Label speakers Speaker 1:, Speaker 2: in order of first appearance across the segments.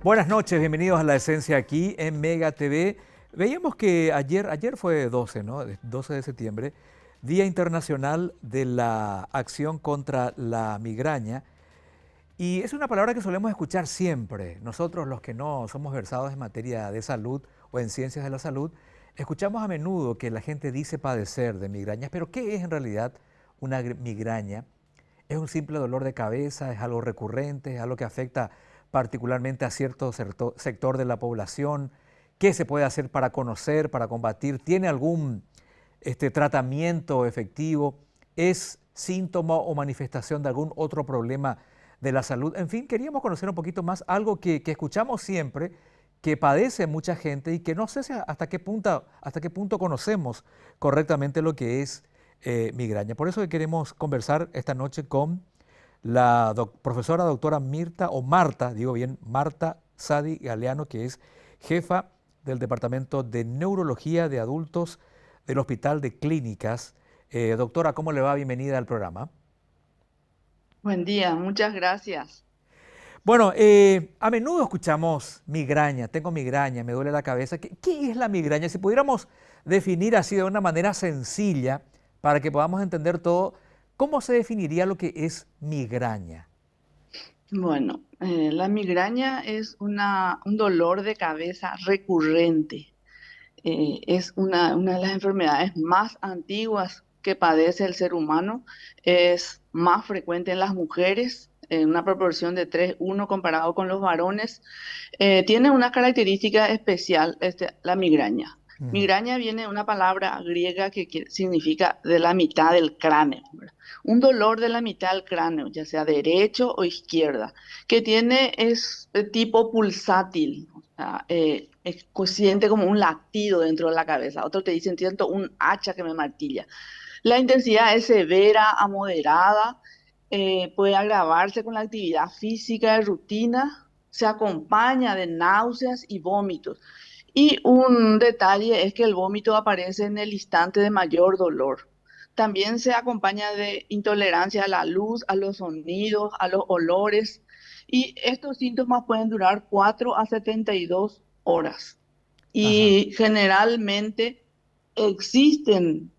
Speaker 1: Buenas noches, bienvenidos a La Esencia aquí en Mega TV. Veíamos que ayer fue 12, ¿no? 12 de septiembre, Día Internacional de la Acción contra la Migraña. Y es una palabra que solemos escuchar siempre. Nosotros los que no somos versados en materia de salud o en ciencias de la salud, escuchamos a menudo que la gente dice padecer de migrañas, pero ¿qué es en realidad una migraña? ¿Es un simple dolor de cabeza? ¿Es algo recurrente? ¿Es algo que afecta particularmente a cierto sector de la población? ¿Qué se puede hacer para conocer, para combatir? ¿Tiene algún tratamiento efectivo? ¿Es síntoma o manifestación de algún otro problema de la salud? En fin, queríamos conocer un poquito más algo que escuchamos siempre, que padece mucha gente y que no sé si hasta qué punto conocemos correctamente lo que es migraña. Por eso que queremos conversar esta noche con la profesora doctora Mirta, o Marta, digo bien, Marta Sadi Galeano, que es jefa del Departamento de Neurología de Adultos del Hospital de Clínicas. Doctora, ¿cómo le va? Bienvenida al programa.
Speaker 2: Buen día, muchas gracias.
Speaker 1: Bueno, a menudo escuchamos migraña, tengo migraña, me duele la cabeza. ¿Qué es la migraña? Si pudiéramos definir así de una manera sencilla para que podamos entender todo, ¿cómo se definiría lo que es migraña?
Speaker 2: Bueno, la migraña es un dolor de cabeza recurrente. Es una de las enfermedades más antiguas que padece el ser humano. Es más frecuente en las mujeres, en una proporción de 3:1 comparado con los varones. Tiene una característica especial, la migraña.
Speaker 1: Ujú.
Speaker 2: Migraña viene de una palabra griega que significa de la mitad del cráneo, ¿verdad? Un dolor de la mitad del cráneo, ya sea derecho o izquierda, que es de tipo pulsátil, o sea, siente como un latido dentro de la cabeza. Otros te dicen, siento un hacha que me martilla. La intensidad es severa a moderada, puede agravarse con la actividad física de rutina, se acompaña de náuseas y vómitos. Y un detalle es que el vómito aparece en el instante de mayor dolor. También se acompaña de intolerancia a la luz, a los sonidos, a los olores. Y estos síntomas pueden durar 4 a 72 horas.
Speaker 1: Ajá.
Speaker 2: Y generalmente existen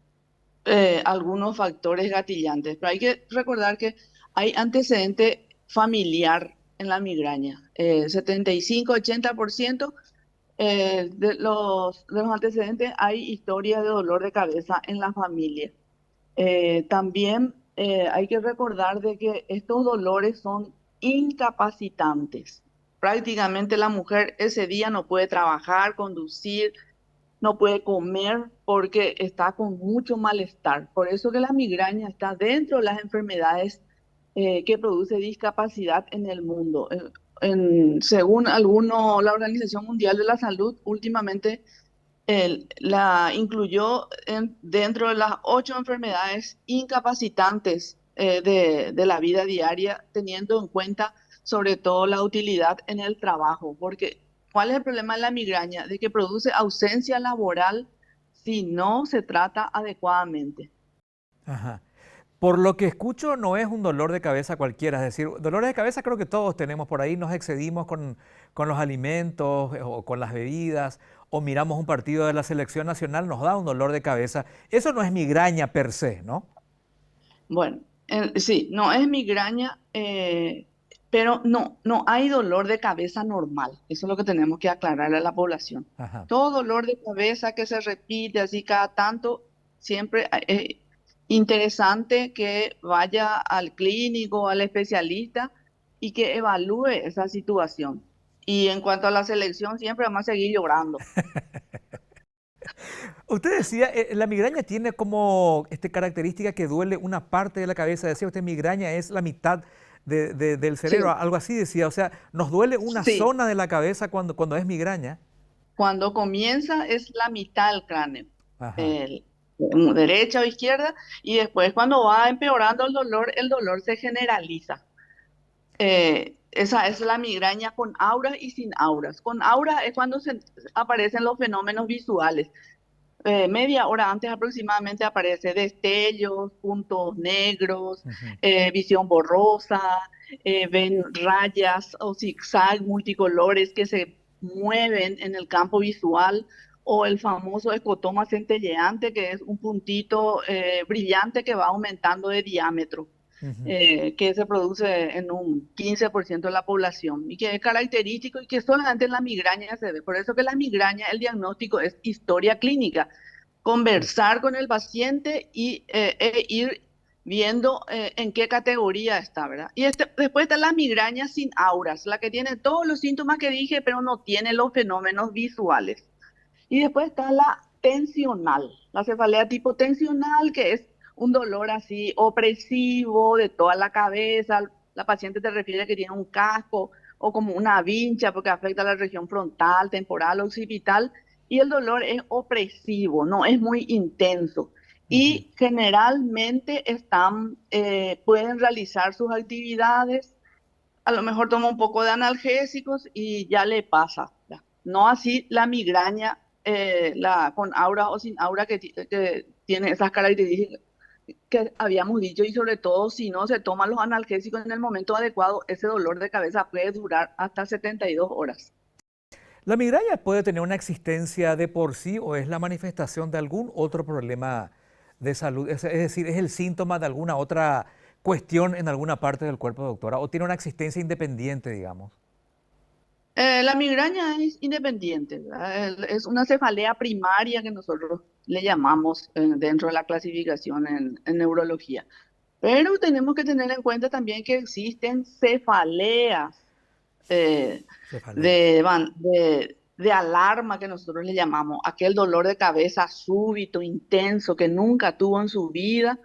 Speaker 2: algunos factores gatillantes, pero hay que recordar que hay antecedente familiar en la migraña. 75-80% de los antecedentes hay historia de dolor de cabeza en la familia. También hay que recordar de que estos dolores son incapacitantes. Prácticamente la mujer ese día no puede trabajar, conducir, no puede comer porque está con mucho malestar. Por eso que la migraña está dentro de las enfermedades que produce discapacidad en el mundo. Según la Organización Mundial de la Salud, últimamente la incluyó dentro de las 8 enfermedades incapacitantes de la vida diaria, teniendo en cuenta sobre todo la utilidad en el trabajo, porque ¿cuál es el problema de la migraña? De que produce ausencia laboral si no se trata adecuadamente.
Speaker 1: Ajá. Por lo que escucho, no es un dolor de cabeza cualquiera, es decir, dolores de cabeza creo que todos tenemos por ahí, nos excedimos con los alimentos o con las bebidas, o miramos un partido de la selección nacional, nos da un dolor de cabeza. Eso no es migraña per se, ¿no?
Speaker 2: Bueno, sí, no es migraña, pero no hay dolor de cabeza normal. Eso es lo que tenemos que aclararle a la población.
Speaker 1: Ajá.
Speaker 2: Todo dolor de cabeza que se repite así cada tanto, siempre es interesante que vaya al clínico, al especialista y que evalúe esa situación. Y en cuanto a la selección, siempre vamos a seguir llorando.
Speaker 1: Usted decía, la migraña tiene como característica que duele una parte de la cabeza. Decía usted, migraña es la mitad del cerebro,
Speaker 2: Sí,
Speaker 1: algo así decía. O sea, nos duele una
Speaker 2: sí.
Speaker 1: zona de la cabeza cuando es migraña.
Speaker 2: Cuando comienza es la mitad del cráneo,
Speaker 1: Ajá.
Speaker 2: el- derecha o izquierda, y después cuando va empeorando el dolor se generaliza. Esa es la migraña con auras y sin auras. Con auras es cuando aparecen los fenómenos visuales. media hora antes aproximadamente aparece destellos, puntos negros,
Speaker 1: Ujú.
Speaker 2: visión borrosa, ven rayas o zigzag multicolores que se mueven en el campo visual, o el famoso escotoma centelleante, que es un puntito brillante que va aumentando de diámetro,
Speaker 1: Ujú.
Speaker 2: que se produce en un 15% de la población y que es característico y que solamente en la migraña se ve. Por eso que la migraña, el diagnóstico es historia clínica,
Speaker 1: Sí.
Speaker 2: conversar con el paciente e ir viendo en qué categoría está, ¿verdad? Y después está la migraña sin auras, la que tiene todos los síntomas que dije, pero no tiene los fenómenos visuales. Y después está la tensional, la cefalea tipo tensional, que es un dolor así opresivo de toda la cabeza. La paciente te refiere que tiene un casco o como una vincha porque afecta a la región frontal, temporal, occipital. Y el dolor es opresivo, no es muy intenso.
Speaker 1: Ujú.
Speaker 2: Y generalmente pueden realizar sus actividades, a lo mejor toma un poco de analgésicos y ya le pasa. ¿Ya? No así la migraña, la con aura o sin aura que tiene esas características que habíamos dicho, y sobre todo si no se toman los analgésicos en el momento adecuado, ese dolor de cabeza puede durar hasta 72 horas.
Speaker 1: ¿La migraña puede tener una existencia de por sí o es la manifestación de algún otro problema de salud? Es decir, ¿es el síntoma de alguna otra cuestión en alguna parte del cuerpo, doctora? ¿O tiene una existencia independiente, digamos?
Speaker 2: La migraña es independiente, ¿verdad? Es una cefalea primaria que nosotros le llamamos dentro de la clasificación en neurología. Pero tenemos que tener en cuenta también que existen cefaleas eh,
Speaker 1: Cefaleas.
Speaker 2: de alarma que nosotros le llamamos, aquel dolor de cabeza súbito, intenso, que nunca tuvo en su vida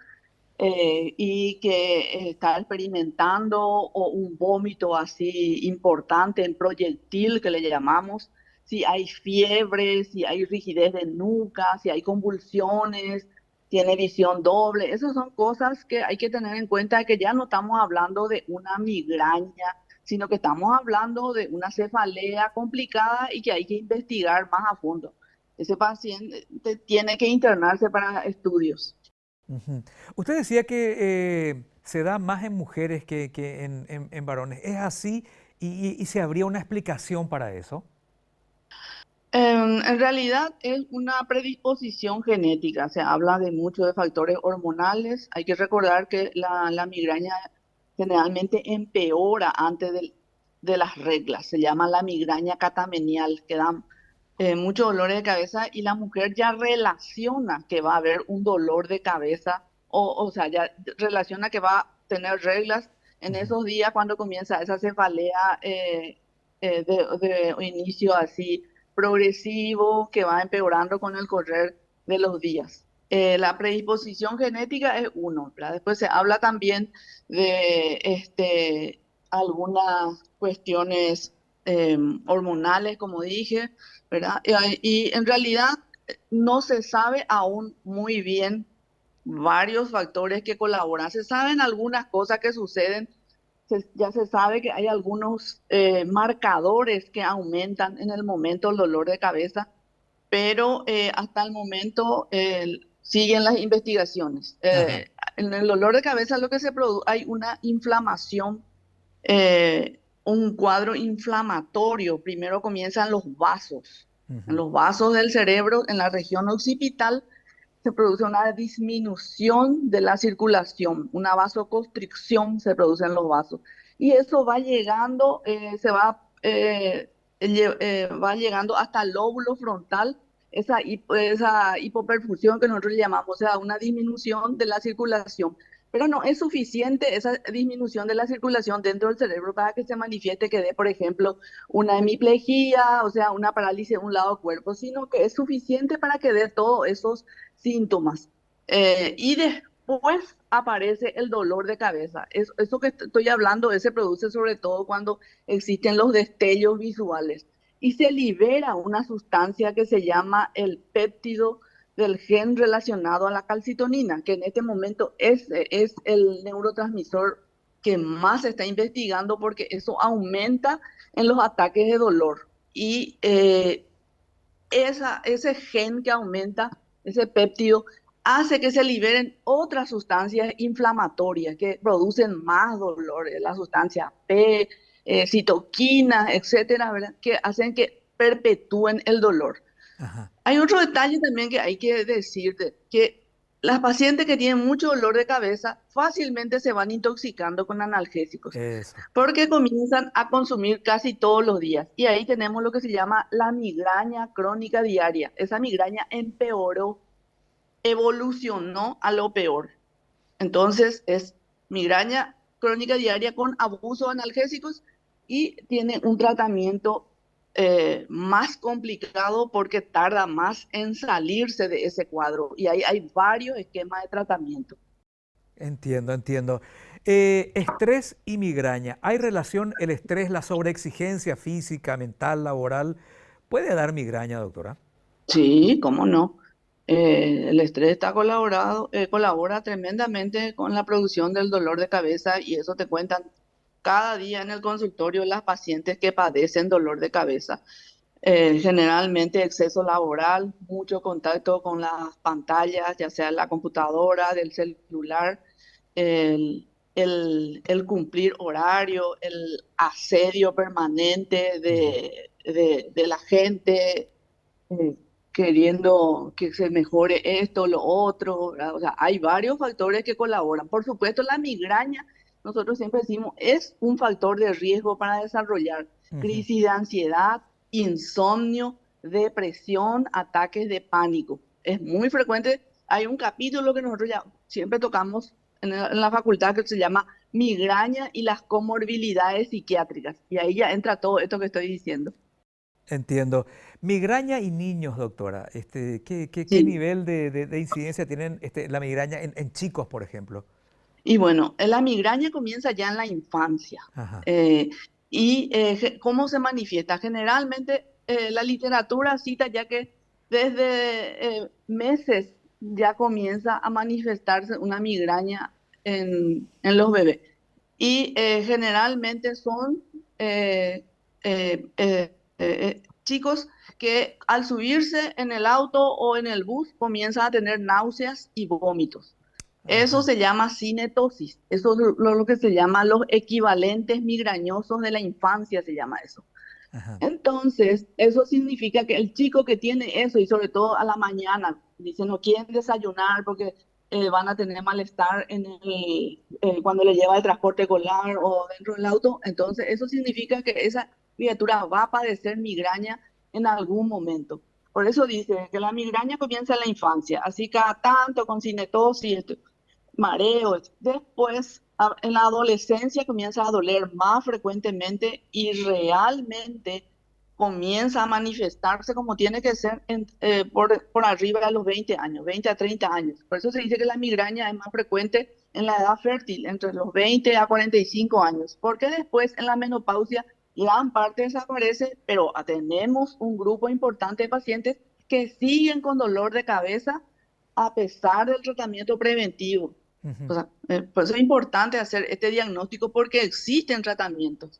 Speaker 2: y que está experimentando, o un vómito así importante, en proyectil que le llamamos, si hay fiebre, si hay rigidez de nuca, si hay convulsiones, tiene visión doble. Esas son cosas que hay que tener en cuenta, que ya no estamos hablando de una migraña, sino que estamos hablando de una cefalea complicada y que hay que investigar más a fondo. Ese paciente tiene que internarse para estudios.
Speaker 1: Ujú. Usted decía que se da más en mujeres que en varones. ¿Es así? ¿Y se habría una explicación para eso?
Speaker 2: En realidad es una predisposición genética, se habla de mucho de factores hormonales. Hay que recordar que la migraña generalmente empeora antes de las reglas, se llama la migraña catamenial, que da muchos dolores de cabeza, y la mujer ya relaciona que va a haber un dolor de cabeza, o sea, ya relaciona que va a tener reglas en
Speaker 1: Ujú.
Speaker 2: esos días cuando comienza esa cefalea de inicio así progresivo que va empeorando con el correr de los días. La predisposición genética es uno, ¿verdad? Después se habla también de algunas cuestiones hormonales, como dije, ¿verdad? Y en realidad no se sabe aún muy bien varios factores que colaboran. Se saben algunas cosas que suceden, ya se sabe que hay algunos marcadores que aumentan en el momento el dolor de cabeza, pero hasta el momento siguen las investigaciones.
Speaker 1: Ajá.
Speaker 2: En el dolor de cabeza lo que se produce, hay una inflamación, un cuadro inflamatorio. Primero comienzan en
Speaker 1: Ujú.
Speaker 2: los vasos del cerebro, en la región occipital, se produce una disminución de la circulación, una vasoconstricción se produce en los vasos. Y eso va llegando, va llegando hasta el lóbulo frontal, esa hipoperfusión que nosotros llamamos, o sea, una disminución de la circulación. Pero no es suficiente esa disminución de la circulación dentro del cerebro para que se manifieste que dé, por ejemplo, una hemiplegia, o sea, una parálisis de un lado del cuerpo, sino que es suficiente para que dé todos esos síntomas. Y después aparece el dolor de cabeza. Eso que estoy hablando, se produce sobre todo cuando existen los destellos visuales. Y se libera una sustancia que se llama el péptido del gen relacionado a la calcitonina, que en este momento es el neurotransmisor que más se está investigando, porque eso aumenta en los ataques de dolor. Y ese gen que aumenta ese péptido hace que se liberen otras sustancias inflamatorias que producen más dolor, la sustancia P, citoquinas, etcétera, ¿verdad? Que hacen que perpetúen el dolor.
Speaker 1: Ajá.
Speaker 2: Hay otro detalle también que hay que decirte, que las pacientes que tienen mucho dolor de cabeza fácilmente se van intoxicando con analgésicos,
Speaker 1: Eso.
Speaker 2: porque comienzan a consumir casi todos los días. Y ahí tenemos lo que se llama la migraña crónica diaria. Esa migraña empeoró, evolucionó a lo peor. Entonces es migraña crónica diaria con abuso de analgésicos y tiene un tratamiento más complicado porque tarda más en salirse de ese cuadro. Y ahí hay varios esquemas de tratamiento.
Speaker 1: Entiendo, entiendo. Estrés y migraña. ¿Hay relación el estrés, la sobreexigencia física, mental, laboral? ¿Puede dar migraña, doctora?
Speaker 2: Sí, cómo no. El estrés está colabora tremendamente con la producción del dolor de cabeza y eso te cuentan cada día en el consultorio las pacientes que padecen dolor de cabeza. Generalmente exceso laboral, mucho contacto con las pantallas, ya sea la computadora, del celular, el cumplir horario, el asedio permanente
Speaker 1: Ujú.
Speaker 2: de la gente, eh, queriendo que se mejore esto, lo otro, ¿verdad? O sea, hay varios factores que colaboran. Por supuesto, la migraña, nosotros siempre decimos, es un factor de riesgo para desarrollar
Speaker 1: Ujú.
Speaker 2: crisis de ansiedad, insomnio, depresión, ataques de pánico. Es muy frecuente. Hay un capítulo que nosotros ya siempre tocamos en la facultad que se llama migraña y las comorbilidades psiquiátricas. Y ahí ya entra todo esto que estoy diciendo.
Speaker 1: Entiendo. Migraña y niños, doctora. ¿Qué
Speaker 2: Sí.
Speaker 1: nivel de incidencia tienen la migraña en chicos, por ejemplo?
Speaker 2: Y bueno, la migraña comienza ya en la infancia.
Speaker 1: Ajá.
Speaker 2: Eh, ¿Cómo se manifiesta? Generalmente la literatura cita ya que desde meses ya comienza a manifestarse una migraña en los bebés. Y generalmente son eh, chicos que al subirse en el auto o en el bus comienzan a tener náuseas y vómitos. Eso
Speaker 1: Ajá.
Speaker 2: se llama cinetosis. Eso es lo que se llama los equivalentes migrañosos de la infancia, se llama eso.
Speaker 1: Ajá.
Speaker 2: Entonces, eso significa que el chico que tiene eso, y sobre todo a la mañana, dice no quieren desayunar porque van a tener malestar cuando le lleva el transporte escolar o dentro del auto, entonces eso significa que esa criatura va a padecer migraña en algún momento. Por eso dice que la migraña comienza en la infancia, así cada tanto con cinetosis, mareos. Después, en la adolescencia comienza a doler más frecuentemente y realmente comienza a manifestarse como tiene que ser por arriba de los 20 años, 20 a 30 años. Por eso se dice que la migraña es más frecuente en la edad fértil, entre los 20 a 45 años, porque después en la menopausia gran parte desaparece, pero tenemos un grupo importante de pacientes que siguen con dolor de cabeza a pesar del tratamiento preventivo. O
Speaker 1: Ujú.
Speaker 2: sea, por eso es importante hacer este diagnóstico porque existen tratamientos.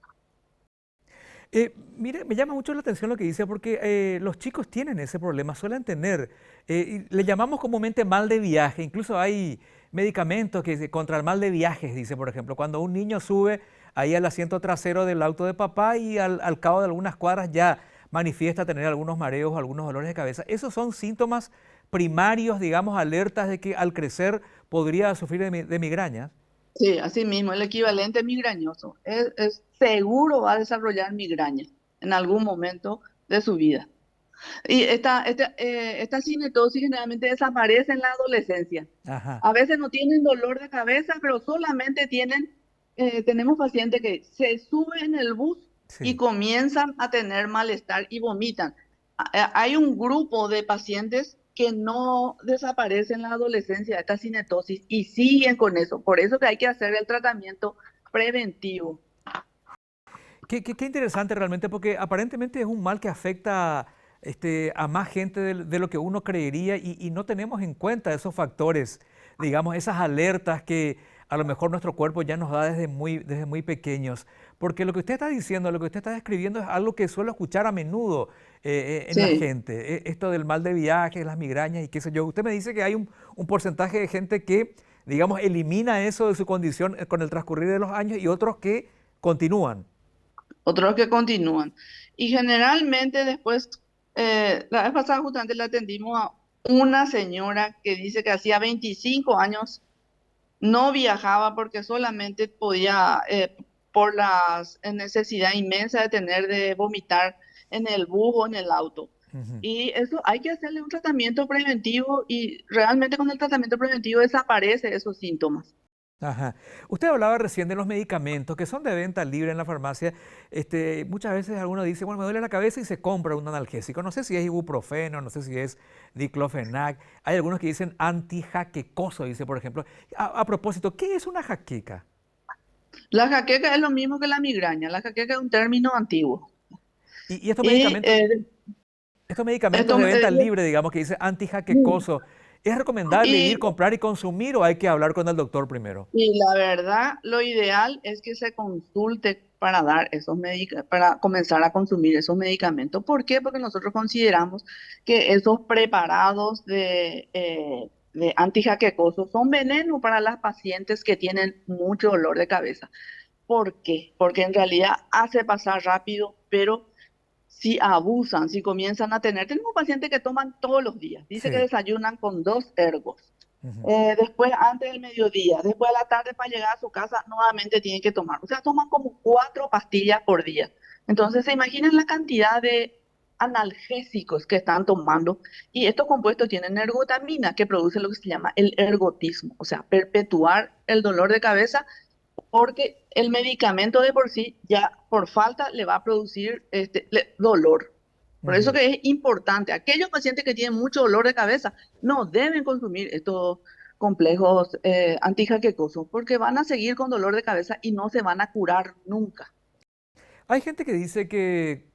Speaker 1: Mire, me llama mucho la atención lo que dice porque los chicos tienen ese problema, suelen tener, y le llamamos comúnmente mal de viaje, incluso hay medicamentos contra el mal de viajes, dice, por ejemplo, cuando un niño sube ahí al asiento trasero del auto de papá y al cabo de algunas cuadras ya manifiesta tener algunos mareos o algunos dolores de cabeza. Esos son síntomas primarios, digamos, alertas de que al crecer podría sufrir de migraña.
Speaker 2: Sí, así mismo, el equivalente migrañoso. Seguro va a desarrollar migraña en algún momento de su vida. Y esta cinetosis generalmente desaparece en la adolescencia.
Speaker 1: Ajá,
Speaker 2: A veces no tienen dolor de cabeza, pero solamente tenemos pacientes que se suben en el bus y
Speaker 1: sí.
Speaker 2: comienzan a tener malestar y vomitan. Hay un grupo de pacientes que no desaparecen en la adolescencia, esta cinetosis, y siguen con eso. Por eso que hay que hacer el tratamiento preventivo.
Speaker 1: Qué interesante realmente, porque aparentemente es un mal que afecta a más gente de lo que uno creería y no tenemos en cuenta esos factores, digamos, esas alertas que a lo mejor nuestro cuerpo ya nos da desde muy pequeños. Porque lo que usted está diciendo, lo que usted está describiendo es algo que suelo escuchar a menudo en la
Speaker 2: Sí.
Speaker 1: gente. Esto del mal de viaje, las migrañas y qué sé yo. Usted me dice que hay un porcentaje de gente que, digamos, elimina eso de su condición con el transcurrir de los años y otros que continúan.
Speaker 2: Otros que continúan. Y generalmente después, la vez pasada justamente le atendimos a una señora que dice que hacía 25 años no viajaba porque solamente podía, por la necesidad inmensa de tener de vomitar en el bus o en el auto.
Speaker 1: Ujú.
Speaker 2: Y eso hay que hacerle un tratamiento preventivo y realmente con el tratamiento preventivo desaparecen esos síntomas.
Speaker 1: Ajá. Usted hablaba recién de los medicamentos que son de venta libre en la farmacia. Muchas veces alguno dice, bueno, me duele la cabeza y se compra un analgésico. No sé si es ibuprofeno, no sé si es diclofenac. Hay algunos que dicen antijaquecoso, dice, por ejemplo. A propósito, ¿qué es una jaqueca?
Speaker 2: La jaqueca es lo mismo que la migraña. La jaqueca es un término antiguo.
Speaker 1: Y
Speaker 2: Y
Speaker 1: estos medicamentos
Speaker 2: esto,
Speaker 1: de venta libre, digamos, que dice antijaquecoso, ¿es recomendable ir,
Speaker 2: y
Speaker 1: comprar y consumir o hay que hablar con el doctor primero?
Speaker 2: Y la verdad, lo ideal es que se consulte para dar para comenzar a consumir esos medicamentos. ¿Por qué? Porque nosotros consideramos que esos preparados de antijaquecosos son veneno para las pacientes que tienen mucho dolor de cabeza. ¿Por qué? Porque en realidad hace pasar rápido, pero si abusan, si comienzan a tener, tenemos pacientes que toman todos los días, dice que
Speaker 1: Sí.
Speaker 2: desayunan con 2 ergos,
Speaker 1: Ujú.
Speaker 2: después antes del mediodía, después a la tarde para llegar a su casa nuevamente tienen que tomar, o sea, toman como 4 pastillas por día. Entonces, se imaginan la cantidad de analgésicos que están tomando y estos compuestos tienen ergotamina que produce lo que se llama el ergotismo, o sea, perpetuar el dolor de cabeza porque el medicamento de por sí ya por falta le va a producir dolor. Por eso
Speaker 1: Ujú.
Speaker 2: que es importante, aquellos pacientes que tienen mucho dolor de cabeza no deben consumir estos complejos antijaquecosos porque van a seguir con dolor de cabeza y no se van a curar nunca.
Speaker 1: Hay gente que dice que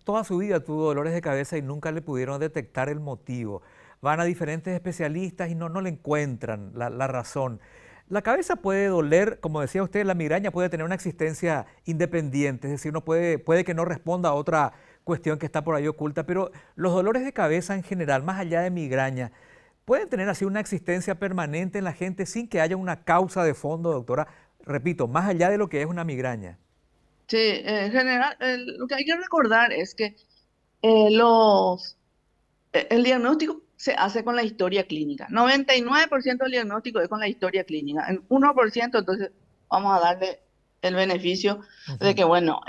Speaker 1: toda su vida tuvo dolores de cabeza y nunca le pudieron detectar el motivo. Van a diferentes especialistas y no le encuentran la razón. La cabeza puede doler, como decía usted, la migraña puede tener una existencia independiente, es decir, puede que no responda a otra cuestión que está por ahí oculta, pero los dolores de cabeza en general, más allá de migraña, pueden tener así una existencia permanente en la gente sin que haya una causa de fondo, doctora. Repito, más allá de lo que es una migraña.
Speaker 2: Sí, en general, lo que hay que recordar es que el diagnóstico se hace con la historia clínica. 99% del diagnóstico es con la historia clínica. En 1%, entonces vamos a darle el beneficio de
Speaker 1: Ujú.
Speaker 2: que, bueno,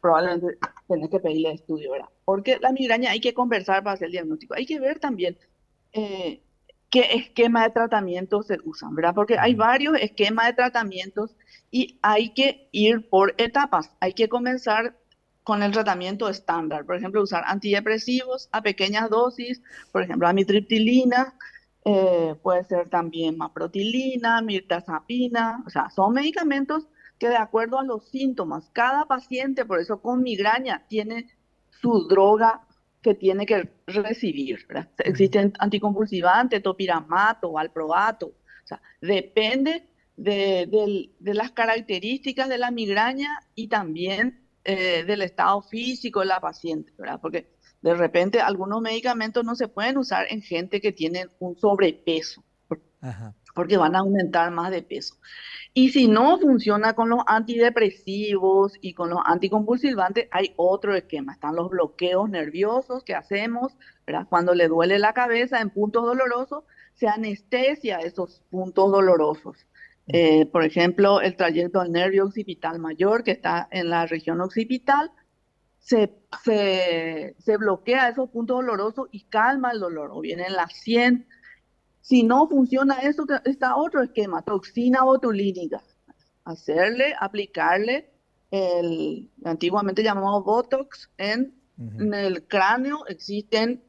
Speaker 2: probablemente tenés que pedirle estudio, ¿verdad? Porque la migraña hay que conversar para hacer el diagnóstico. Hay que ver también eh, qué esquema de tratamiento se usan, ¿verdad? Porque hay
Speaker 1: Ujú.
Speaker 2: varios esquemas de tratamientos y hay que ir por etapas. Hay que comenzar con el tratamiento estándar, por ejemplo, usar antidepresivos a pequeñas dosis, por ejemplo, amitriptilina, puede ser también maprotilina, mirtazapina, o sea, son medicamentos que de acuerdo a los síntomas, cada paciente, por eso con migraña, tiene su droga que tiene que recibir, ¿verdad?
Speaker 1: Ujú.
Speaker 2: Existen anticonvulsivantes, topiramato, valproato, o sea, depende de las características de la migraña y también del estado físico de la paciente, ¿verdad? Porque de repente algunos medicamentos no se pueden usar en gente que tiene un sobrepeso,
Speaker 1: Ajá.
Speaker 2: porque van a aumentar más de peso. Y si no funciona con los antidepresivos y con los anticonvulsivantes, hay otro esquema. Están los bloqueos nerviosos que hacemos, ¿verdad? Cuando le duele la cabeza en puntos dolorosos, se anestesia esos puntos dolorosos.
Speaker 1: Ujú.
Speaker 2: Por ejemplo, el trayecto al nervio occipital mayor, que está en la región occipital, se bloquea esos puntos dolorosos y calma el dolor. O bien en la sien. Si no funciona eso, está otro esquema, toxina botulínica aplicarle antiguamente llamado Botox
Speaker 1: Ujú.
Speaker 2: en el cráneo. Existen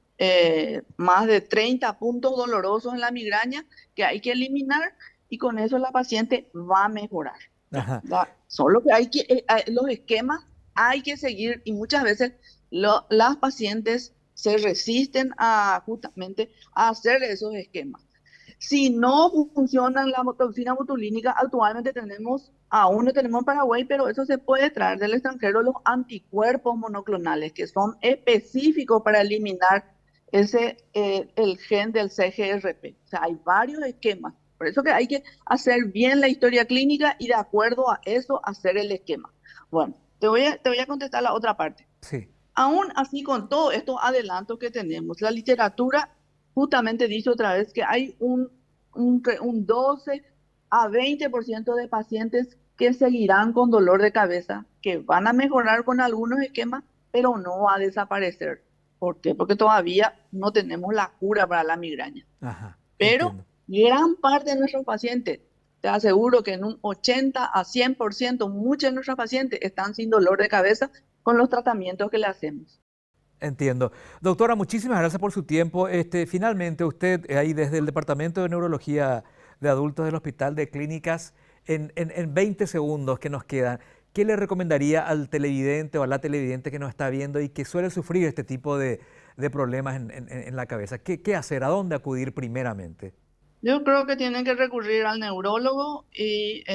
Speaker 2: más de 30 puntos dolorosos en la migraña que hay que eliminar y con eso la paciente va a mejorar.
Speaker 1: Ajá.
Speaker 2: Solo que los esquemas hay que seguir y muchas veces las pacientes se resisten a justamente a hacer esos esquemas. Si no funciona la toxina botulínica, actualmente aún no tenemos en Paraguay, pero eso se puede traer del extranjero, los anticuerpos monoclonales, que son específicos para eliminar el gen del CGRP. O sea, hay varios esquemas. Por eso que hay que hacer bien la historia clínica y de acuerdo a eso hacer el esquema. Bueno, te voy a contestar la otra parte.
Speaker 1: Sí.
Speaker 2: Aún así, con todos estos adelantos que tenemos, la literatura justamente dice otra vez que hay un 12 a 20% de pacientes que seguirán con dolor de cabeza, que van a mejorar con algunos esquemas, pero no va a desaparecer. ¿Por qué? Porque todavía no tenemos la cura para la migraña.
Speaker 1: Ajá,
Speaker 2: Pero
Speaker 1: entiendo.
Speaker 2: gran parte de nuestros pacientes, te aseguro que en un 80 a 100%, muchos de nuestros pacientes están sin dolor de cabeza con los tratamientos que le hacemos.
Speaker 1: Entiendo. Doctora, muchísimas gracias por su tiempo. Finalmente, usted ahí desde el Departamento de Neurología de Adultos del Hospital de Clínicas, en 20 segundos que nos quedan, ¿qué le recomendaría al televidente o a la televidente que nos está viendo y que suele sufrir este tipo de problemas en la cabeza? ¿Qué hacer? ¿A dónde acudir primeramente?
Speaker 2: Yo creo que tienen que recurrir al neurólogo y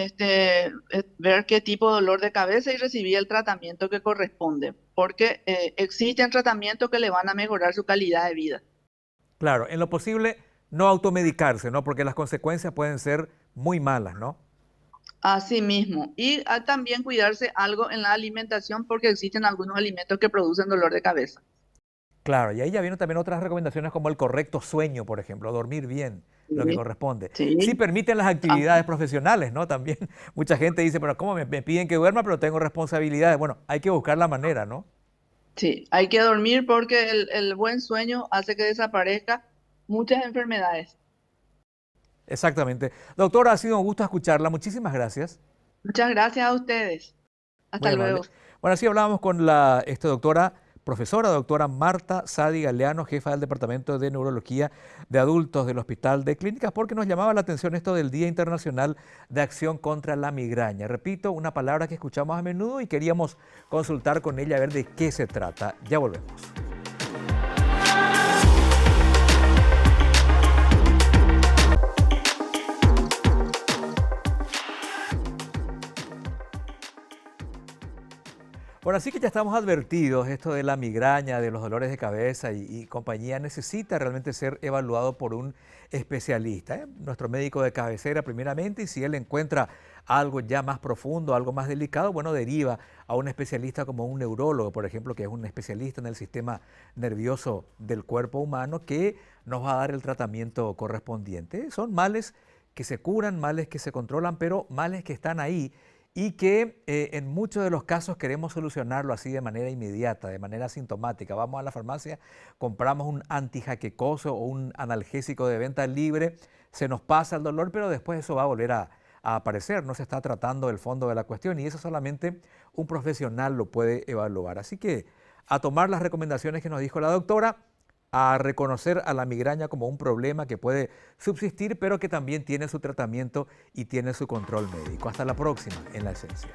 Speaker 2: ver qué tipo de dolor de cabeza y recibir el tratamiento que corresponde, porque existen tratamientos que le van a mejorar su calidad de vida.
Speaker 1: Claro, en lo posible, no automedicarse, ¿no? Porque las consecuencias pueden ser muy malas, ¿no?
Speaker 2: Así mismo. Y también cuidarse algo en la alimentación, porque existen algunos alimentos que producen dolor de cabeza.
Speaker 1: Claro, y ahí ya vienen también otras recomendaciones como el correcto sueño, por ejemplo, dormir bien, lo que
Speaker 2: Sí,
Speaker 1: corresponde. Sí
Speaker 2: sí,
Speaker 1: permiten las actividades profesionales, ¿no? También mucha gente dice, pero ¿cómo me piden que duerma, pero tengo responsabilidades? Bueno, hay que buscar la manera, ¿no?
Speaker 2: sí. Hay que dormir porque el buen sueño hace que desaparezca muchas enfermedades.
Speaker 1: Exactamente. Doctora, ha sido un gusto escucharla. Muchísimas gracias.
Speaker 2: Muchas gracias a ustedes.
Speaker 1: Muy
Speaker 2: Hasta luego.
Speaker 1: amable. Bueno, así hablábamos con la doctora, profesora, doctora Marta Sadi Galeano, jefa del Departamento de Neurología de Adultos del Hospital de Clínicas, porque nos llamaba la atención esto del Día Internacional de Acción contra la Migraña. Repito, una palabra que escuchamos a menudo y queríamos consultar con ella a ver de qué se trata. Ya volvemos. Bueno, así que ya estamos advertidos, esto de la migraña, de los dolores de cabeza y compañía necesita realmente ser evaluado por un especialista, ¿eh? Nuestro médico de cabecera primeramente, y si él encuentra algo ya más profundo, algo más delicado, bueno, deriva a un especialista como un neurólogo, por ejemplo, que es un especialista en el sistema nervioso del cuerpo humano, que nos va a dar el tratamiento correspondiente. Son males que se curan, males que se controlan, pero males que están ahí y que en muchos de los casos queremos solucionarlo así de manera inmediata, de manera sintomática. Vamos a la farmacia, compramos un antijaquecoso o un analgésico de venta libre, se nos pasa el dolor, pero después eso va a volver a aparecer. No se está tratando el fondo de la cuestión y eso solamente un profesional lo puede evaluar. Así que a tomar las recomendaciones que nos dijo la doctora, a reconocer a la migraña como un problema que puede subsistir, pero que también tiene su tratamiento y tiene su control médico. Hasta la próxima en La Esencia.